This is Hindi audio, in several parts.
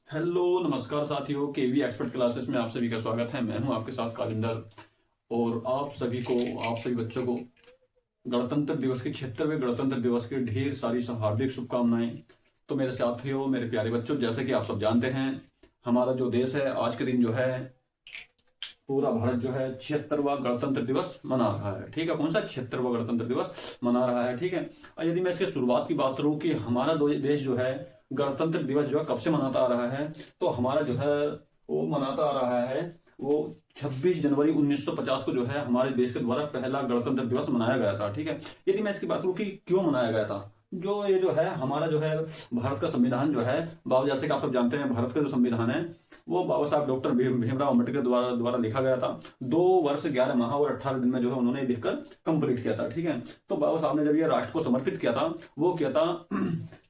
हेलो नमस्कार साथियों, केवी एक्सपर्ट क्लासेस में आप सभी का स्वागत है। मैं हूं आपके साथ कालिंदर। और आप सभी बच्चों को गणतंत्र दिवस के 76वें गणतंत्र दिवस की ढेर सारी हार्दिक शुभकामनाएं। तो मेरे साथियों, मेरे प्यारे बच्चों, जैसे कि आप सब जानते हैं, हमारा जो देश है आज के दिन जो है पूरा भारत जो है 76वां गणतंत्र दिवस मना रहा है। ठीक है, कौन सा 76वां गणतंत्र दिवस मना रहा है। ठीक है, और यदि मैं इसके शुरुआत की बात करूं कि हमारा देश जो है गणतंत्र दिवस जो है कब से मनाता आ रहा है, तो हमारा जो है वो मनाता आ रहा है वो 26 जनवरी 1950 को जो है हमारे देश के द्वारा पहला गणतंत्र दिवस मनाया गया था। ठीक है, यदि मैं इसकी बात करूं कि क्यों मनाया गया था, जो ये जो है हमारा जो है भारत का संविधान जो है, बाबा जैसे कि आप सब जानते हैं, भारत का जो संविधान है वो बाबा साहब डॉक्टर भीमराव अम्बेडकर द्वारा द्वारा लिखा गया था। 2 वर्ष 11 माह और 18 दिन में जो है उन्होंने लिखकर कंप्लीट किया था। ठीक है, तो बाबा साहब ने जब ये राष्ट्र को समर्पित किया था, वो किया था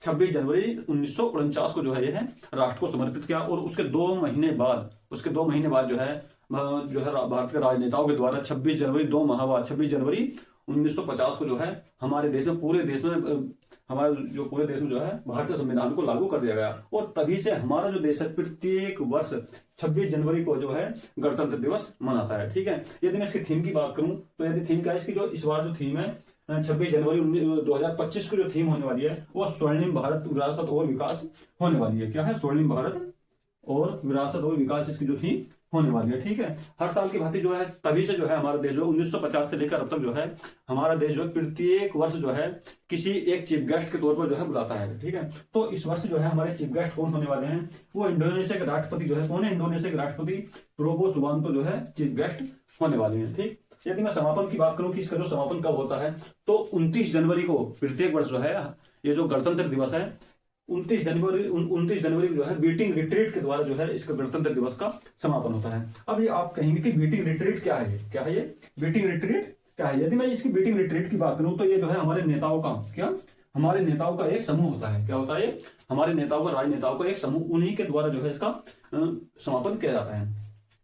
26 जनवरी 1949 को जो है यह राष्ट्र को समर्पित किया। और उसके 2 महीने बाद जो है भारत के राजनेताओं के द्वारा 26 जनवरी 2 माह बाद 26 जनवरी 1950 को जो है हमारे देश में पूरे देश में जो है भारतीय संविधान को लागू कर दिया गया। और तभी से हमारा जो देश है प्रत्येक वर्ष 26 जनवरी को जो है गणतंत्र दिवस मनाता है। ठीक है, यदि मैं इसकी थीम की बात करूं, तो यदि थीम क्या है इसकी, जो इस बार जो थीम है 26 जनवरी 2025 को जो थीम होने वाली है वो स्वर्णिम भारत विरासत और विकास होने वाली है। क्या है? स्वर्णिम भारत और विरासत और विकास इसकी जो थी होने वाली है। ठीक है, हर साल की भांति जो है तभी से जो है हमारा देश जो 1950 से लेकर अब तक जो है हमारा देश जो है प्रत्येक वर्ष जो है किसी एक चीफ गेस्ट के तौर पर जो है बुलाता है। ठीक है, तो इस वर्ष जो है हमारे चीफ गेस्ट कौन होने वाले हैं, वो इंडोनेशिया के राष्ट्रपति जो है, कौन है? इंडोनेशिया के राष्ट्रपति प्रोबो सुबांतो जो है चीफ गेस्ट होने वाले हैं। ठीक, यदि मैं समापन की बात करूं कि इसका जो समापन कब होता है, तो 29 जनवरी को प्रत्येक वर्ष जो है ये जो गणतंत्र दिवस है 29 जनवरी को जो है बीटिंग रिट्रीट के द्वारा जो है इसका गणतंत्र दिवस का समापन होता है। अब ये आप कहेंगे कि बीटिंग रिट्रीट क्या है, क्या है ये बीटिंग रिट्रीट क्या है? यदि मैं इसकी बीटिंग रिट्रीट की बात करूं, तो ये जो है हमारे नेताओं का एक समूह होता है। क्या होता है? हमारे नेताओं का, राजनेताओं का एक समूह, उन्हीं के द्वारा जो है इसका समापन किया जाता है।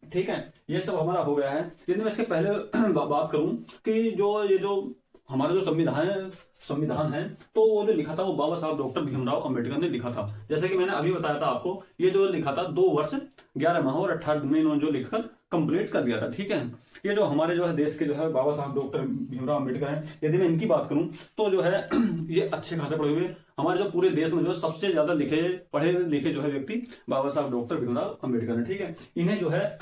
ठीक है, ये सब हमारा हो गया है। यदि मैं इसके पहले बात करूं कि जो हमारा जो संविधान है, तो वो जो लिखा था वो बाबा साहब डॉक्टर भीमराव अंबेडकर ने लिखा था। जैसे कि मैंने अभी बताया था आपको, ये जो लिखा था 2 वर्ष 11 माह और 18 दिन में इन्होंने जो लिखकर कंप्लीट कर दिया था। ठीक है, ये जो हमारे जो है देश के जो है बाबा साहब डॉक्टर भीमराव अंबेडकर हैं, यदि मैं इनकी बात करूं, तो जो है ये अच्छे खासे पढ़े हुए, हमारे जो पूरे देश में जो है सबसे ज्यादा लिखे पढ़े लिखे जो है व्यक्ति बाबा साहब डॉक्टर भीमराव अंबेडकर है। ठीक है, इन्हें जो है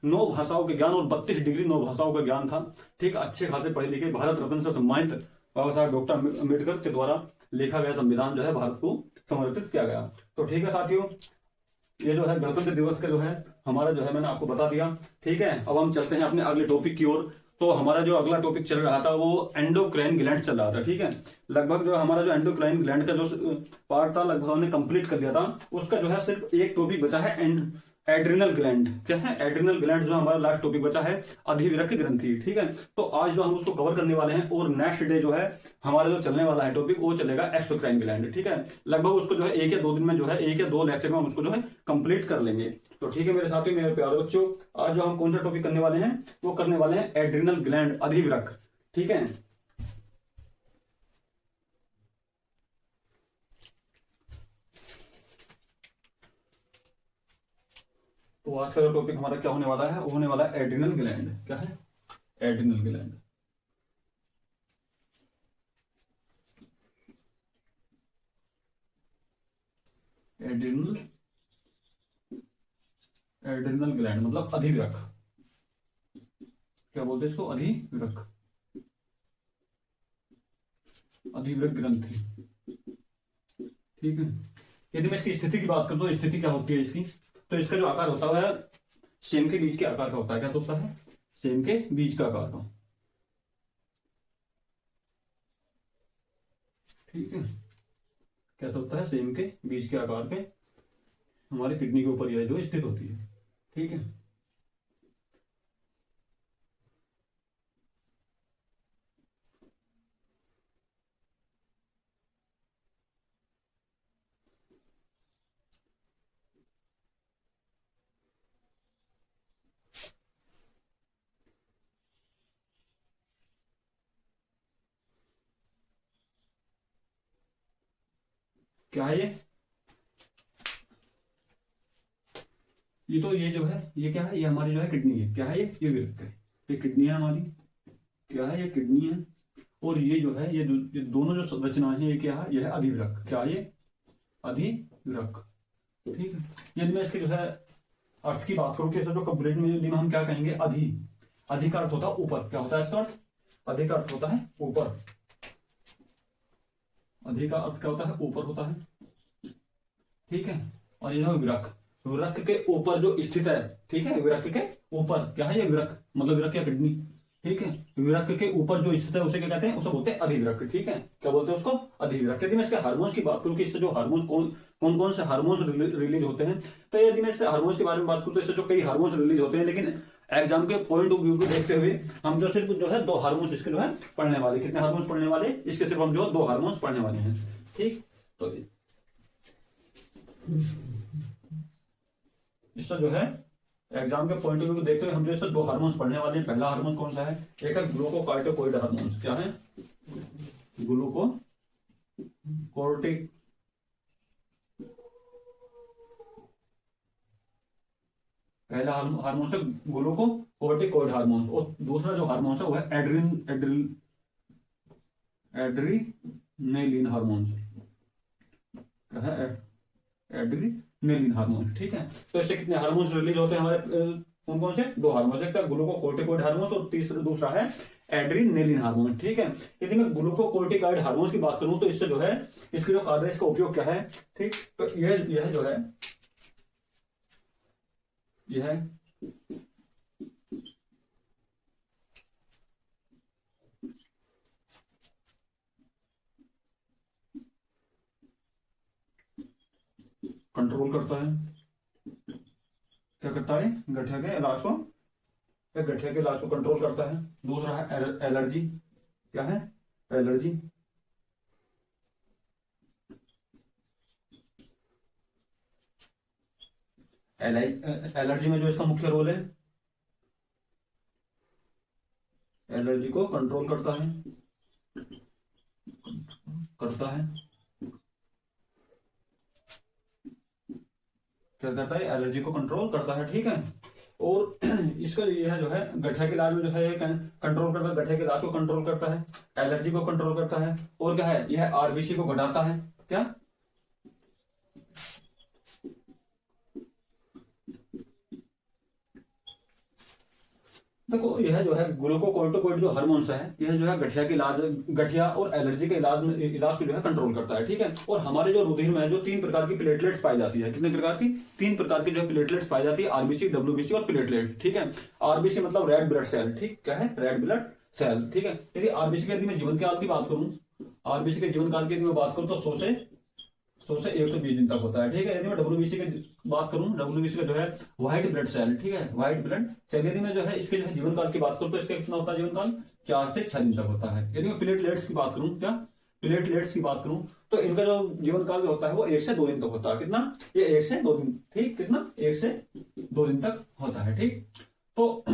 9 भाषाओं के ज्ञान और 32 डिग्री 9 भाषाओं का ज्ञान था। ठीक, अच्छे खासे पढ़े लिखे, भारत रत्न से सम्मानित बाबा साहब डॉक्टर अम्बेडकर के द्वारा लिखा गया संविधान जो है भारत को समर्पित किया गया। तो ठीक है साथियों, ये जो है गणतंत्र दिवस का जो है हमारा जो है मैंने आपको बता दिया। ठीक है, अब हम चलते हैं अपने अगले टॉपिक की ओर। तो हमारा जो अगला टॉपिक चल रहा था वो एंडोक्राइन ग्लैंड चल रहा था। ठीक है, लगभग जो हमारा जो एंडोक्राइन ग्लैंड का जो पार्ट था लगभग हमने कंप्लीट कर दिया था। उसका जो है सिर्फ एक टॉपिक बचा है, एड्रिनल ग्लैंड। क्या है? एड्रिनल ग्लैंड जो हमारा लास्ट टॉपिक बचा है, अधिविरक्त ग्रंथि। ठीक है, तो आज जो हम उसको कवर करने वाले हैं, और नेक्स्ट डे जो है हमारा जो चलने वाला है टॉपिक वो चलेगा एक्सोक्राइन ग्लैंड। ठीक है, लगभग उसको जो है 1 या 2 दिन में जो है 1 या 2 लेक्चर में हम उसको जो है कंप्लीट कर लेंगे। तो ठीक है मेरे साथियों, मेरे प्यारे बच्चों, आज जो हम कौन सा टॉपिक करने वाले हैं, वो करने वाले हैं एड्रिनल ग्लैंड, अधिविरक्त। ठीक है, तो आज का जो टॉपिक हमारा क्या होने वाला है, वो होने वाला है एड्रिनल ग्लैंड। क्या है? Adrenal gland. Adrenal adrenal gland मतलब अधिवृक्क। क्या बोलते हैं इसको? अधिवृक्क, अधिवृक्क ग्रंथि। ठीक है, यदि मैं इसकी स्थिति की बात करूं तो स्थिति क्या होती है इसकी, तो इसका जो आकार होता है सेम के बीज के आकार का होता है। क्या होता है? सेम के बीज का आकार का। ठीक है, कैसा होता है? सेम के बीज के आकार के, हमारे किडनी के ऊपर यह जो स्थित होती है। ठीक है, क्या है ये? ये जो है ये क्या है, ये हमारी जो है किडनी है, क्या है ये विरक है, ये किडनी है हमारी, क्या है ये किडनी है। और ये जो है ये दोनों जो संरचना है ये क्या है, ये है अधिविरक, क्या है ये अधिविरक, ठीक है। यदि मैं इसके जो है अर्थ की बात करूं कि जो कंप्लीट में हम क्या कहेंगे, अधि का अर्थ होता है ऊपर, क्या होता है इसका अर्थ, अधि का अर्थ होता है ऊपर, अधि का अर्थ क्या होता है ऊपर होता है, ठीक है। और ये विरक, विरक के ऊपर जो स्थित है, ठीक है, विरक के ऊपर क्या है ये विरक, मतलब विरक या किडनी, ठीक है। विरक के ऊपर जो स्थित है उसे क्या कहते हैं, उसे बोलते हैं अधिविरक, ठीक है। क्या बोलते हैं उसको, अधिविरक। यदि मैं इसके हार्मोन्स की बात करूं कि इससे जो हार्मोन्स कौन कौन से हार्मोन्स रिलीज होते हैं, तो यदि मैं इससे हार्मोन्स के बारे में बात करूं तो इससे जो कई हार्मोन्स रिलीज होते हैं, लेकिन एग्जाम के पॉइंट ऑफ व्यू को देखते हुए हम जो सिर्फ जो है 2 हार्मोन्स इसके जो है पढ़ने वाले, कितने हार्मोन्स पढ़ने वाले, इसके सिर्फ हम जो 2 हार्मोन्स पढ़ने वाले हैं, ठीक। तो इससे जो है एग्जाम के पॉइंट ऑफ व्यू को देखते हुए हम जो इससे 2 हार्मोन्स पढ़ने वाले हैं। पहला हार्मोन कौन सा है, एक है ग्लूकोकार्टिकोइड हार्मोन्स, क्या है ग्लूकोकोर्टिक, पहला हार्मोन है ग्लूकोकोर्टिकोइड हार्मोन्स, और दूसरा जो हार्मोन है वो है एड्रीनेलिन हार्मोन्स, एड्रीनेलिन हार्मोन्स, ठीक है। तो इससे कितने हार्मोन्स रिलीज होते हैं हमारे, कौन कौन से, 2 हार्मोन्स, एक ग्लूकोकोर्टिकोइड हार्मोन्स और दूसरा है एड्रीनेलिन हार्मोन, ठीक है। यदि मैं ग्लूकोकोर्टिकोइड हार्मोन्स की बात करूं तो इससे जो है इसके जो कार्य, इसका उपयोग क्या है, ठीक। तो यह जो है यह कंट्रोल करता है, क्या करता है, गठिया के इलाज को, गठिया के इलाज को कंट्रोल करता है। दूसरा है एलर्जी, क्या है एलर्जी, एलर्जी में जो इसका मुख्य रोल है, एलर्जी को कंट्रोल करता है क्या करता है, एलर्जी को कंट्रोल करता है, ठीक है। और इसका यह जो है गठिया के इलाज में जो है कंट्रोल करता है, गठिया के इलाज को कंट्रोल करता है, एलर्जी को कंट्रोल करता है, और क्या है यह आरबीसी को घटाता है, क्या, देखो यह जो है ग्लूकोकोर्टिकोइड जो हार्मोन्स है, यह जो है गठिया के इलाज, गठिया और एलर्जी के इलाज को जो है कंट्रोल करता है, ठीक है। और हमारे जो रुधिर में है जो 3 प्रकार की प्लेटलेट्स पाई जाती है, कितने प्रकार की, 3 प्रकार की जो प्लेटलेट्स पाई जाती है, आरबीसी, डब्ल्यूबीसी और प्लेटलेट, ठीक है। आरबीसी मतलब रेड ब्लड सेल, ठीक, क्या है रेड ब्लड सेल, ठीक है। यदि आरबीसी के, यदि मैं जीवन काल की बात करूं, आरबीसी के जीवन काल की यदि मैं बात करूं तो 100 से 120 दिन तक होता है, ठीक है। यदि मैं डब्ल्यूबीसी की बात करूं, डब्ल्यूबीसी का जो है व्हाइट ब्लड सेल, ठीक है, व्हाइट ब्लड सेल, यदि मैं जो है इसके जो है जीवन काल की बात करूं तो इसका कितना होता है जीवन काल, 4 से 6 दिन तक होता है। यदि मैं प्लेटलेट्स की बात करूं, क्या प्लेटलेट्स की बात करूं तो इनका जो जीवन काल होता है वो 1 से 2 दिन तक होता है, कितना, ये 1 से 2 दिन, ठीक, कितना 1 से 2 दिन तक होता है, ठीक। तो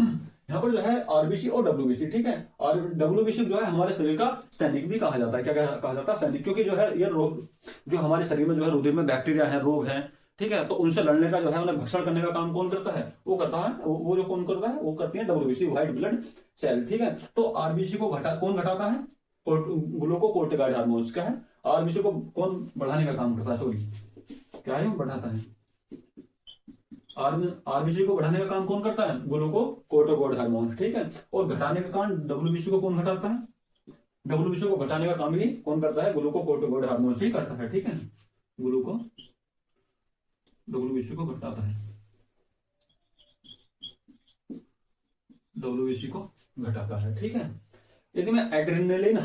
यहाँ पर जो है आरबीसी और डब्ल्यूबीसी, ठीक है। और डब्ल्यूबीसी जो है हमारे शरीर का सैनिक भी कहा जाता है, क्या कहा जाता है, सैनिक, क्योंकि जो है ये रोग जो हमारे शरीर में जो है रुधिर में बैक्टीरिया है, रोग है, ठीक है, तो उनसे लड़ने का जो है उन्हें भक्षण करने का काम कौन करता है, वो करता है, वो जो कौन करता है, वो करती है डब्ल्यूबीसी, व्हाइट ब्लड सेल, ठीक है। तो आरबीसी को कौन घटाता है, ग्लूकोकोर्टिकोइड हार्मोन्स, क्या है, आरबीसी को कौन बढ़ाने का काम करता है, सॉरी क्या है, बढ़ाता है, आरबीसी को बढ़ाने का काम कौन करता है, ग्लूकोकोर्टिकोइड हार्मोन्स, ठीक है। और घटाने का काम डब्ल्यूबीसी को कौन घटाता है, डब्ल्यूबीसी को घटाने का काम भी कौन करता है, ग्लूकोकोर्टिकोइड हार्मोन्स ही करता है, ठीक है। डब्ल्यूबीसी को घटाता है, डब्ल्यूबीसी को घटाता है, ठीक है। यदि मैं एड्रेनालिन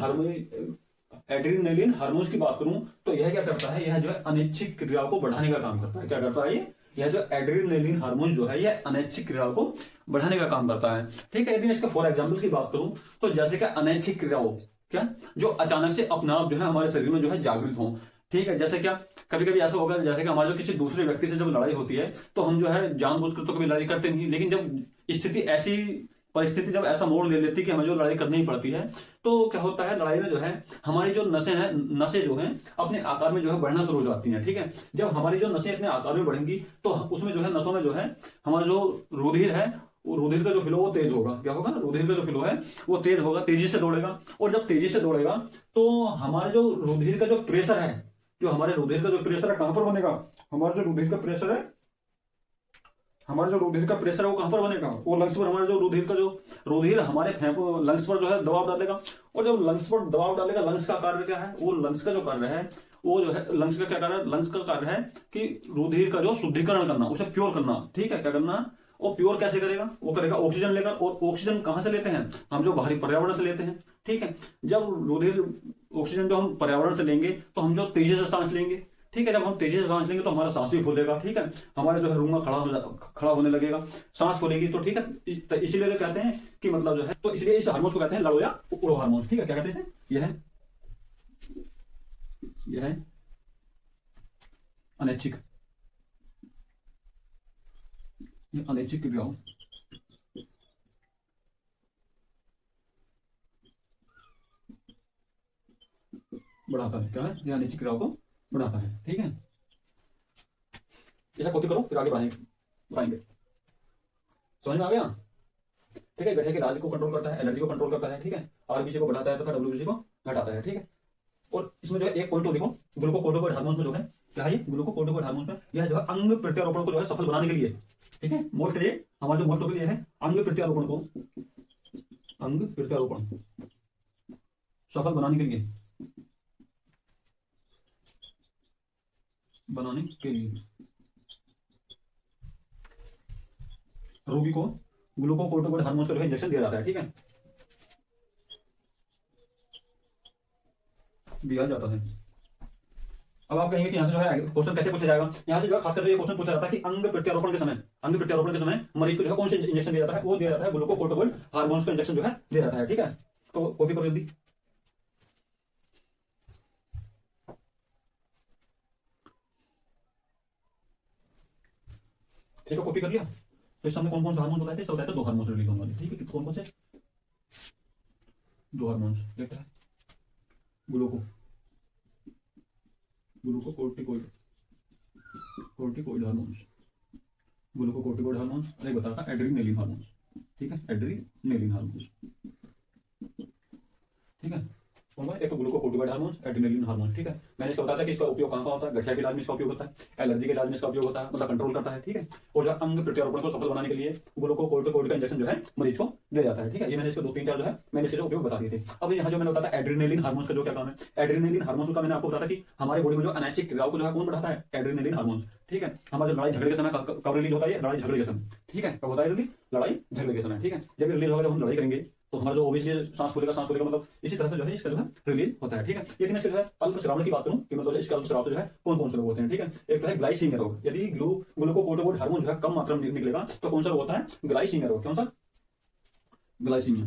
हार्मोन्स की बात करूं तो यह क्या करता है, यह जो है अनैच्छिक क्रियाओं को बढ़ाने का काम करता है, क्या करता है यह जो एड्रेनालिन हार्मोन जो है यह अनैच्छिक क्रियाओं को बढ़ाने का काम करता है, ठीक है। यदि मैं इसका फॉर एग्जांपल की बात करूं तो जैसे कि अनैच्छिक क्रियाओं, क्या, जो अचानक से अपने आप जो है हमारे शरीर में जो है जागृत हो, ठीक है। जैसे क्या कभी कभी ऐसा होगा, जैसे कि हमारे जो किसी दूसरे व्यक्ति से जब लड़ाई होती है तो हम जो है जानबूझकर तो कभी लड़ाई करते नहीं, लेकिन जब स्थिति ऐसी परिस्थिति जब ऐसा मोड़ ले लेती है कि हमें जो लड़ाई करनी ही पड़ती है, तो क्या होता है लड़ाई में जो है हमारी जो नसें जो हैं अपने आकार में जो है बढ़ना शुरू हो जाती हैं। ठीक है, जब हमारी जो नसें अपने आकार में बढ़ेंगी तो उसमें जो है नसों में जो है हमारा जो रुधिर है, वो रुधिर का जो फ्लो वो तेज होगा। क्या होगा ना, रुधिर का जो फ्लो है वो तेज होगा, तेजी से दौड़ेगा। और जब तेजी से दौड़ेगा तो हमारे जो रुधिर का जो प्रेशर है, जो हमारे रुधिर का जो प्रेशर है कहां पर बनेगा, हमारा जो रुधिर का प्रेशर है, हमारा जो रुधिर का प्रेशर है वो कहां पर बनेगा, वो लंग्स पर। हमारे जो रुधिर हमारे फेफड़ों लंग्स पर जो है दबाव डालेगा। और जब लंग्स पर दबाव डालेगा, लंग्स का कार्य क्या है, वो लंग्स का जो कार्य है वो जो है लंग्स का क्या कार्य है, लंग्स का कार्य है कि रुधिर का जो शुद्धिकरण करना, उसे प्योर करना। ठीक है, क्या करना, वो प्योर कैसे करेगा, वो करेगा ऑक्सीजन लेकर। और ऑक्सीजन कहां से लेते हैं, हम जो बाहरी पर्यावरण से लेते हैं। ठीक है, जब रुधिर ऑक्सीजन जो हम पर्यावरण से लेंगे तो हम जो तेजी से सांस लेंगे। ठीक है, जब हम तेजी से सांस लेंगे तो हमारा सांस भी फूलेगा। ठीक है, हमारा जो है रूंगा खड़ा होने लगेगा, सांस फूलेगी। तो ठीक है, तो इसीलिए कहते हैं कि मतलब जो है, तो इसलिए इस हार्मोन को कहते हैं लड़ो या उड़ो हार्मोन। ठीक है, क्या कहते हैं इसे, यह है अनैच्छिक, ये अनैच्छिक क्रियाओं बढ़ाता है। क्या है, यह अनैच्छिक क्रियाओं को बढ़ाता है। ठीक है, ऐसा कॉपी करो फिर आगे बढ़ाएंगे। समझ में आ गया। ठीक है, गठे के इलाज को कंट्रोल करता है, एलर्जी को कंट्रोल करता है। ठीक है, आरबीसी को बढ़ाता है तथा डब्ल्यूबीसी को घटाता है। ठीक है, और इसमें जो है एक पॉइंट तो देखो, ग्लूकोकोर्टिकोइड हार्मोन में जो है क्या है, ये ग्लूकोकोर्टिकोइड हार्मोन में यह जो है अंग प्रत्यारोपण को जो है सफल बनाने के लिए। ठीक है, मोस्ट ये हमारा जो मोस्ट टॉपिक ये है अंग प्रत्यारोपण को, अंग प्रत्यारोपण सफल बनाने के लिए, रोगी को ग्लूकोकोर्टिकोइड हार्मोन का जो है इंजेक्शन दिया जाता है। ठीक है, दिया जाता है। अब आप कहेंगे कि यहाँ से जो है क्वेश्चन कैसे पूछा जाएगा, यहाँ से जो है खासकर ये क्वेश्चन पूछा जाता है कि अंग प्रत्यारोपण के समय मरीज को जो है कौन से इंजेक्शन दिया जाता है, वो दिया जाता है ग्लूकोकोर्टिकोइड हार्मोन्स का इंजेक्शन जो है दिया जाता है। ठीक है, तो कॉपी करो जल्दी। ठीक है, कॉपी कर लिया। तो इस समय कौन कौन से हार्मोन बताए थे, सब बताए थे, 2 हार्मोन रिलीज होने वाले। ठीक है, कौन कौन से, 2 हार्मोन्स देखते हैं, ग्लूको ग्लूकोकोर्टिकोइड हार्मोन्स, ग्लूकोकोर्टिकोइड हार्मोन्स, अरे बता था एड्रीनलिन हार्मोन्स। ठीक है, एड्रीनलिन हार्मोन्स। ठीक है, एक तो ग्लूकोकोर्टिकोइड हार्मोन्स, एड्रेनलिन हार्मोन। ठीक है, मैंने इसका बताया था कि इसका उपयोग कहां होता है, गठिया के इलाज में इसका उपयोग होता है, एलर्जी के इलाज में इसका उपयोग होता है, मतलब कंट्रोल करता है। ठीक है, और जो अंग प्रत्यारोपण को सफल बनाने के लिए ग्लूकोकोर्टिकोइड का इंजेक्शन जो है मरीज को दिया जाता है। ठीक है, ये मैंने इसके 2-3-4 जो है मैंने इसके उपयोग बता दिए थे। अब यहाँ जो मैंने बताया एड्रेनलिन हार्मोन्स का जो क्या काम है, एड्रेनलिन हार्मोन्स का मैंने आपको बताया कि हमारे बॉडी में जो अनैच्छिक क्रियाओं को जो है कौन बढ़ाता है, एड्रेनलिन हार्मोन्स। ठीक है, हमारा लड़ाई झगड़े के समय कब रिलीज होता है, लड़ाई झगड़े के समय। ठीक है, कब होता है लड़ाई झगड़े के समय। ठीक है, जब रिलीज होगा, जब हम लड़ाई करेंगे तो हमारा जो ओबियसली सांस फूलेगा, मतलब इसी तरह से जो है इसका जो है रिलीज होता है। ठीक है, यदि मैं इसके जो है अल्पस्राव की बात करूं कि मतलब इसके अल्पस्राव से जो है कौन कौन से रोग होते हैं। ठीक है, एक तो है ग्लाइसीमिया रोग, यदि ग्लूकोकोर्टिकोइड हार्मोन जो है कम मात्रा में निकलेगा तो कौन सा रोग होता है, ग्लाइसीमिया रोग। कौन सा, ग्लाइसीमिया,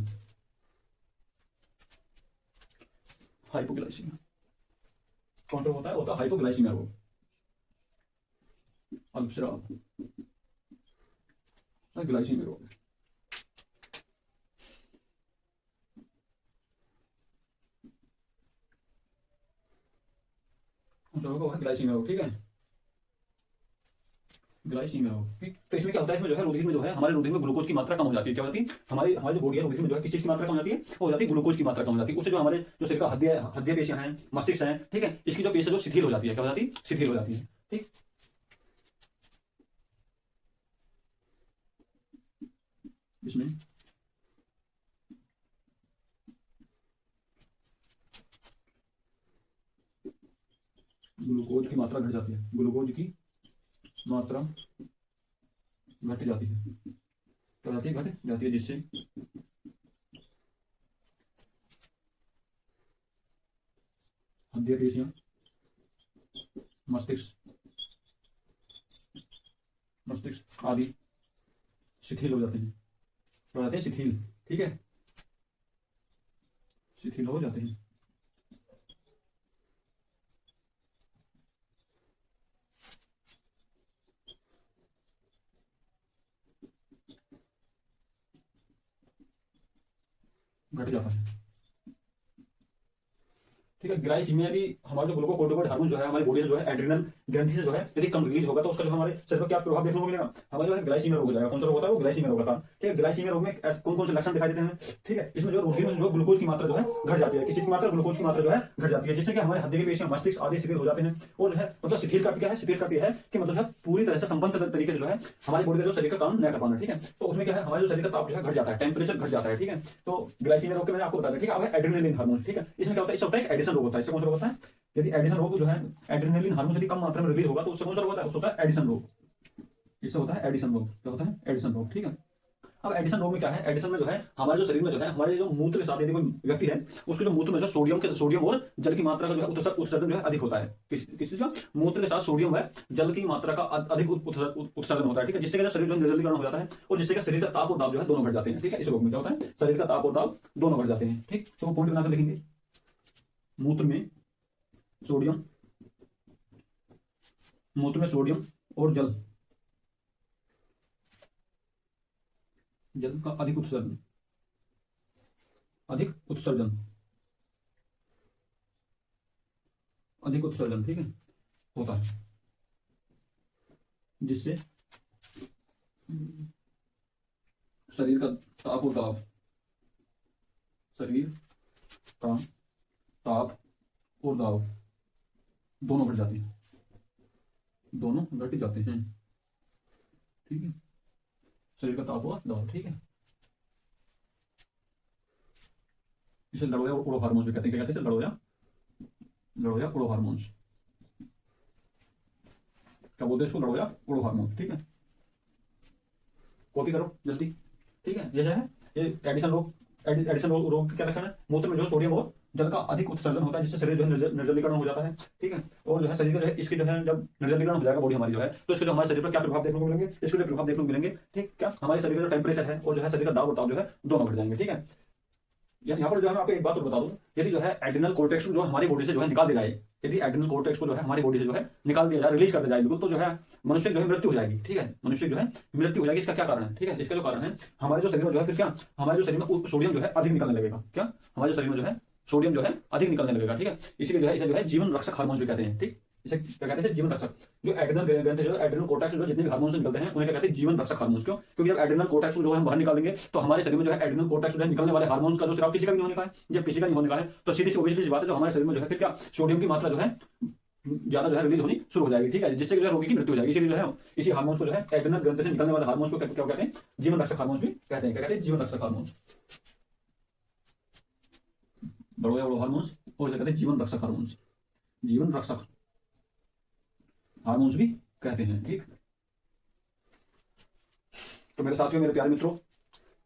हाइपोग्लाइसीमिया। कौन सा होता है, होता है हाइपोग्लाइसीमिया रोग, अल्पस्राव ग्लाइसीमिया रोग। ग्लाइसीमिया रोग। ठीक है, ग्लाइसीमिया रोग। तो इसमें क्या होता है, इसमें जो है रुधिर में जो है हमारे रुधिर में ग्लूकोज की मात्रा कम हो जाती है। क्या होती है, हमारी हमारी जो बॉडी है रुधिर में जो है किस चीज की मात्रा कम हो जाती है, वो हो जाती है ग्लूकोज की मात्रा कम हो जाती है। उससे जो हमारे जो शरीर का हड्डियां पेशियां हैं, मस्तिष्क हैं, ठीक है, इसकी जो पेशी जो शिथिल हो जाती है, क्या हो जाती है, शिथिल हो जाती है। ठीक, इसमें ग्लूकोज की मात्रा घट जाती है, ग्लूकोज की मात्रा घट जाती है, क्या जाती है, घट जाती है, जिससे हड्डियां पेशियां मस्तिष्क आदि शिथिल हो जाते हैं, हो जाते हैं शिथिल। ठीक है, शिथिल हो जाते हैं। घट जाता है। ठीक है। ग्लाइसीमिया यदि हमारा जो ग्लूकोकोर्टिकोइड हार्मोन जो है हमारी बॉडी से जो है एड्रिनल ग्रंथि से जो है यदि कम रिलीज होगा तो उसका जो हमारे शरीर पर क्या प्रभाव देखने को मिलेगा, हमारा जो है ग्लाइसीमिया रोग हो जाएगा। कौन सा रोग होता है वो ग्लाइसीमिया रोग होता है। ठीक है। ग्लाइसीमिया रोग में कौन कौन से लक्षण दिखाई देते हैं, ठीक है। इसमें जो रूटीन में जो ग्लूकोज की मात्रा जो है घट जाती है, किस चीज की मात्रा, ग्लूकोज की मात्रा जो है घट जाती है, जिससे कि हमारे हृदय की पेशियां, मस्तिष्क आदि शिथिल हो जाते हैं और जो है मतलब शिथिल करती है, शिथिल करती है कि मतलब जो है पूरी तरह से संपन्न तरीके से जो है हमारी बॉडी का जो शरीर का काम नहीं कर पाना। ठीक है। तो उसमें क्या है हमारे जो शरीर का ताप जो है घट जाता है, टेम्परेचर घट जाता है। ठीक है। तो ग्लाइसीमिया रोग के मैंने आपको बताया। ठीक है। अब एड्रेनलिन हार्मोन, ठीक है, इसमें क्या होता है, इससे होता है एडिशन रोग होता है। इससे कौन सा रोग होता है, यदि एडिशन रोग जो है एड्रेनलिन हार्मोन यदि कम मात्रा में रिलीज होगा तो उससे कौन सा रोग होता है, उससे होता है एडिशन रोग। इससे होता है एडिशन रोग। क्या होता है, एडिशन रोग। ठीक है। अब एडिशन रोग में क्या है, एडिशन में जो है हमारे जो शरीर में जो है हमारे जो मूत्र के साथ यदि कोई व्यक्ति है उसके जो मूत्र में जो सोडियम और जल की मात्रा का जो है उत्सर्जन जो है अधिक होता है। किसी जो मूत्र के साथ सोडियम है जल की मात्रा का अधिक उत्सर्जन होता है। ठीक है। जिससे शरीर जो निर्जलीकरण हो जाता है और जिससे शरीर का ताप और दाब जो है दोनों घट जाते हैं। ठीक है। इस रोग में क्या होता है, शरीर का ताप और दाब दोनों घट जाते हैं। ठीक। तो पॉइंट बनाकर लिखेंगे, मूत्र में सोडियम, मूत्र में सोडियम और जल का अधिक उत्सर्जन, अधिक उत्सर्जन, अधिक उत्सर्जन, ठीक है, होता है, जिससे शरीर का ताप और दाब, शरीर का ताप और दाब दोनों घट जाते हैं, दोनों घट जाते हैं। ठीक है। शरीर का ताप और दाब। ठीक है। इसे लड़ोया और उड़ो हार्मोन्स भी कहते हैं। क्या कहते हैं, लड़ोया उड़ो हार्मोन्स। क्या बोलते हैं इसको, लड़ोया उड़ो हार्मोन्स। ठीक है। कॉपी करो जल्दी। ठीक है। ये है ये एडिशन रोग। एडिशन रोग का क्या लक्षण है, मूत्र में जो सोडियम और जल का अधिक उत्सर्जन होता है जिससे शरीर जो है निर्जलीकरण हो जाता है। ठीक है। और जो है शरीर का जो है इसके जो है जब निर्जलीकरण हो जाएगा बॉडी हमारी जो है तो इसके जो हमारे शरीर पर क्या प्रभाव देखने को मिलेंगे, इसके जो प्रभाव देखने को मिलेंगे। ठीक। क्या हमारे शरीर का जो टेम्परेचर है और जो है शरीर का दाब और ताप जो है दोनों घट जाएंगे। ठीक है। यहाँ पर जो है मैं आपको एक बात और बता दूं, यदि जो है एड्रिनल कोर्टेक्स जो हमारी बॉडी से जो है निकाल दिया जाए, यदि एड्रिनल कोर्टेक्स को जो है हमारी बॉडी से जो है निकाल दिया जाए, रिलीज कर दिया जाए बिल्कुल, तो जो है मनुष्य जो है मृत्यु हो जाएगी। ठीक है। मनुष्य जो है मृत्यु हो जाएगी। इसका क्या कारण है, ठीक है, इसका जो कारण है हमारे जो शरीर में जो है फिर क्या हमारे जो शरीर में सोडियम जो है अधिक निकलने लगेगा। क्या हमारे जो शरीर में जो है सोडियम जो है अधिक निकलने लगेगा। ठीक है। इसीलिए जो है इसे जो है जीवन रक्षक हार्मोन भी कहते हैं। ठीक। इसे क्या कहते हैं, जीवन रक्षक। जो एड्रिनल ग्रंथि जो एड्रिनल कोर्टेक्स जो जितने भी हार्मोन्स निकलते हैं उन्हें क्या कहते हैं, जीवन रक्षक हार्मोन्स। क्यों, क्योंकि जब एड्रिनल कोर्टेक्स जो हम बाहर निकालेंगे तो हमारे शरीर में जो है एड्रिनल कोर्टेक्स जो है निकलने वाले हार्मोन्स का जो सिर्फ किसी का भी नहीं होने का है। जब किसी का नहीं होने का है तो सीधी सी ओबेसिटी बात है, जो हमारे शरीर में जो है फिर क्या सोडियम की मात्रा जो है ज्यादा जो है रिलीज होनी शुरू हो जाएगी। ठीक है। जिससे जो है रोगी की मृत्यु हो जाएगी। इसीलिए जो है इसी हार्मोन्स को जो है एड्रिनल ग्रंथि से निकलने वाले हार्मोन्स को क्या कहते हैं, जीवन रक्षक हार्मोन्स भी कहते हैं। क्या कहते हैं, जीवन रक्षक हार्मोन्स, बड़ोया हार्मोन्स और क्या कहते हैं, जीवन रक्षक हार्मोन्स, जीवन रक्षक हार्मोन्स भी कहते हैं। ठीक। तो मेरे साथियों, मेरे प्यारे मित्रों,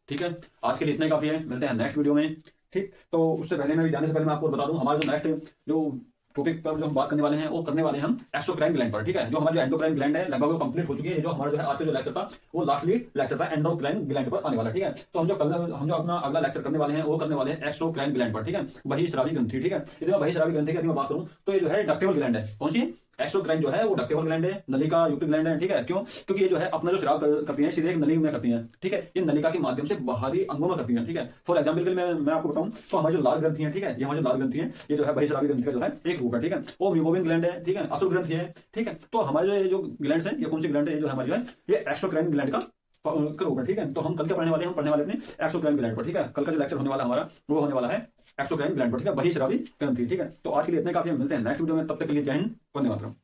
ठीक है, आज के लिए इतना ही काफी है। मिलते हैं नेक्स्ट वीडियो में। ठीक। तो उससे पहले मैं भी जाने से पहले मैं आपको बता दूं, हमारा जो नेक्स्ट जो टॉपिक पर जो हम बात करने वाले हैं वो करने वाले हैं हम एक्सोक्राइन ग्लैंड पर। ठीक है। जो हमारा जो एंडोक्राइन ग्लैंड है लगभग वो कंप्लीट हो चुकी है। जो हमारा जो है आज का जो लेक्चर था वो लास्टली लेक्चर था एंडोक्राइन ग्लैंड पर आने वाला। ठीक है। तो हम जो अपना अगला लेक्चर करने वाले हैं वो करने वाले हैं एक्सोक्राइन ग्लैंड पर। ठीक है। बहिस्रावी ग्रंथि। ठीक है। यदि मैं बहिस्रावी ग्रंथि की यदि मैं बात करूं तो ये जो है डक्टेबल ग्लैंड है। कौन सी, एक्सोक्राइन जो है वो डक्टेबल ग्लैंड है, नलिका युक्त ग्लैंड है। ठीक है। क्यों, क्योंकि ये जो है अपना जो स्राव करती है सीधे एक नली में करती है। ठीक है। ये नलिका के माध्यम से बाहरी अंगों में करती है। ठीक है। फॉर एग्जाम्पल के लिए मैं आपको बताऊं तो हमारी जो लाल ग्रंथि है, ठीक है, ये हमारी जो लाल ग्रंथि है ये जो है बहिस्रावी ग्रंथि का जो है एक रूप है। ठीक है। वो म्यूकोबिन ग्लैंड है। ठीक है। असुर ग्रंथि है। ठीक है। तो हमारे जो ग्लैंड्स है ये कौन सी ग्लैंड है, ये जो हमारी जो है ये एक्सोक्राइन ग्लैंड का रूप है। ठीक है। तो हम कल क्या पढ़ने वाले हैं, हम पढ़ने वाले अपने एक्सोक्राइन ग्लैंड पर। ठीक है। कल का जो लेक्चर होने वाला हमारा वो होने वाला है एक्सोक्राइन ग्लैंड पर। ठीक है। बहिस्रावी ग्रंथि। ठीक है। तो आज के लिए इतने काफी, मिलते हैं नेक्स्ट वीडियो में। तब तक के लिए जय हिंद, वंदे मातरम।